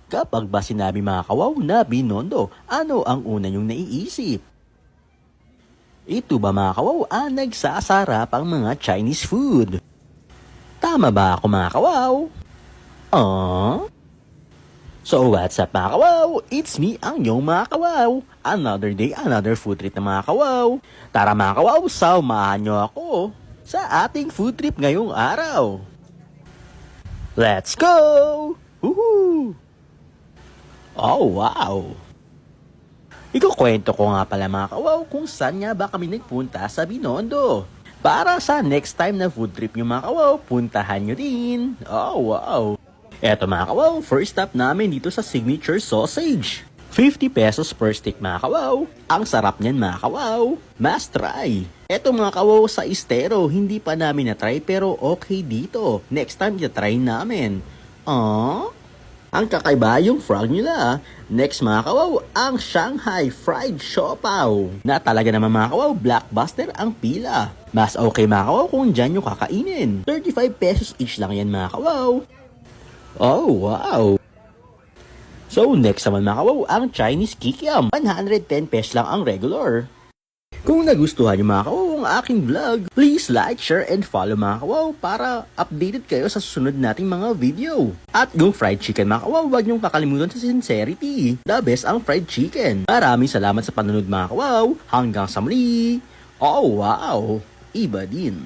Kapag ba sinabi mga kawaw na Binondo, ano ang una niyong naiisip? Ito ba mga kawaw ang nagsasarap ang mga Chinese food? Tama ba ako mga kawaw? So what's up mga kawaw? It's me ang inyong mga kawaw. Another day, another food trip na mga kawaw. Tara mga kawaw, samahan niyo ako sa ating food trip ngayong araw. Let's go! Woohoo! Oh wow! Ikukwento ko nga pala mga kawaw kung saan nga ba kami nagpunta sa Binondo. Para sa next time na food trip nyo mga kawaw, puntahan nyo din. Oh wow! Eto mga kawaw, first stop namin dito sa Signature Sausage. 50 pesos per stick mga kawaw. Ang sarap niyan mga kawaw. Must try. Eto mga kawaw sa Estero, hindi pa namin na-try pero okay dito. Next time i-try namin. Ang kakaiba yung frog nila. Next mga kawaw, ang Shanghai Fried Siopaw. Na talaga naman mga kawaw, blockbuster ang pila. Mas okay mga kawaw kung dyan yung kakainin. 35 pesos each lang yan mga kawaw. Oh wow! So next naman mga kawaw, ang Chinese Kikiam. 110 pesos lang ang regular. Kung nagustuhan nyo mga kawaw ang aking vlog, please like, share, and follow mga kawaw para updated kayo sa susunod nating mga video. At yung fried chicken mga kawaw, huwag nyong kakalimutan sa sincerity. The best ang fried chicken. Maraming salamat sa panonood mga kawaw. Hanggang sa muli. Oh wow! Iba din.